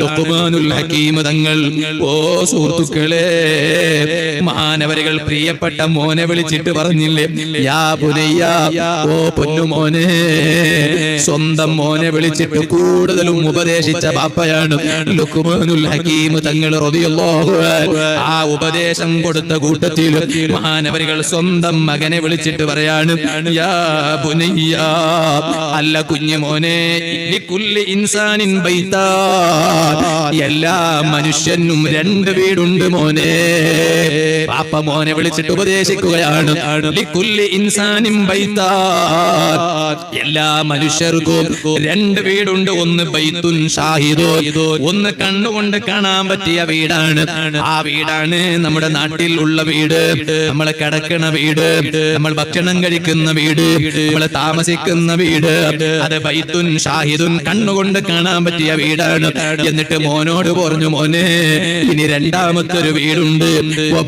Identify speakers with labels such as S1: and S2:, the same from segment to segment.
S1: ലുഖ്മാനുൽ ഹകീം തങ്ങൾ. ഓ സുഹൃത്തുക്കളെ, മഹാനവരുകൾ പ്രിയപ്പെട്ട മോനെ വിളിച്ചിട്ട് പറഞ്ഞില്ലേ, യാ ബുനയ്യ, ഓ പൊന്നുമോനെ. സ്വന്തം മോനെ വിളിച്ചിട്ട് കൂടുതലും ഉപദേശിച്ച ബാപ്പയാണ് ലുഖ്മാനുൽ ഹകീം തങ്ങൾ റളിയല്ലാഹു അൻഹു. ആ ഉപദേശം കൊടുത്ത കൂട്ടത്തിൽ മഹാനവരുകൾ സ്വന്തം മകനെ വിളിച്ചിട്ട് പറയാണ്, യാ ബുനയ്യ, അല്ല കുഞ്ഞുമോനെ, ലികുല്ലി ഇൻസാനിൻ ബൈതാ, എല്ലാ മനുഷ്യനും രണ്ട് വീടുണ്ട് മോനെ. പാപ്പ മോനെ വിളിച്ചിട്ട് ഉപദേശിക്കുകയാണ്, ലികുല്ലി ഇൻസാനിൻ ബൈതാ, എല്ലാ മനുഷ്യർക്കും രണ്ട് വീടുണ്ട്. ഒന്ന് ബൈത്തുൻ ഷാഹിദോ, ഒന്ന് കണ്ണുകൊണ്ട് കാണാൻ പറ്റിയ വീടാണ്. ആ വീടാണ് നമ്മുടെ നാട്ടിൽ ഉള്ള വീട്, നമ്മൾ കിടക്കുന്ന വീട്, നമ്മൾ ഭക്ഷണം കഴിക്കുന്ന വീട്, നമ്മൾ താമസിക്കുന്ന വീട്. അത് ബൈത്തുൻ ഷാഹിദുൻ, കണ്ണുകൊണ്ട് കാണാൻ പറ്റിയ വീടാണ്. എന്നിട്ട് മോനോട് പറഞ്ഞു, മോനെ, ഇനി രണ്ടാമത്തൊരു വീടുണ്ട്,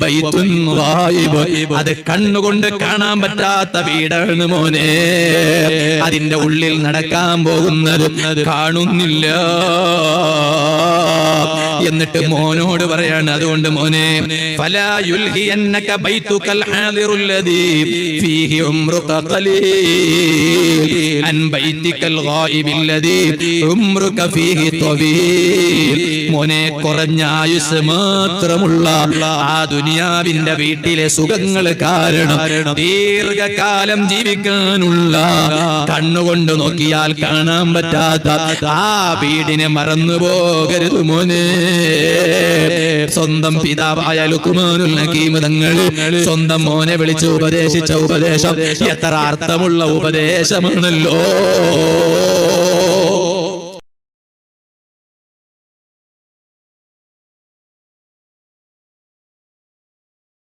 S1: ബൈത്തുൻ ഗായിബ്, അത് കണ്ണുകൊണ്ട് കാണാൻ പറ്റാത്ത വീടാണ് മോനെ. അതിന്റെ ഉള്ളിൽ നടക്കാൻ പോകുന്നത് കാണുന്നില്ല. എന്നിട്ട് മോനോട് പറയാണ്, അതുകൊണ്ട് മോനെ, ഫലാ യുൽഹിയന്നക ബൈതുകൽ ഹാദിറുല്ലദീ ഫീഹി ഉംറുക ഖലീൽ അൻ ബൈതികൽ ഗായിബില്ലദീ ഉംറുക ഫീഹി തവീൽ. മോനെ, കുറഞ്ഞ ആയുസ് മാത്രമുള്ള ആ ദുനിയാവിന്റെ വീട്ടിലെ സുഖങ്ങൾ കാരണം ദീർഘകാലം ജീവിക്കാനുള്ള, കണ്ണുകൊണ്ട് നോക്കിയാൽ കാണാൻ പറ്റാത്ത ആ വീടിനെ മറന്നു പോകരുത് മോനെ. സ്വന്തം പിതാവായ ലുഖ്മാനുൽ ഹകീം തങ്ങൾ സ്വന്തം മോനെ വിളിച്ച് ഉപദേശിച്ച ഉപദേശം എത്ര അർത്ഥമുള്ള ഉപദേശമാണല്ലോ.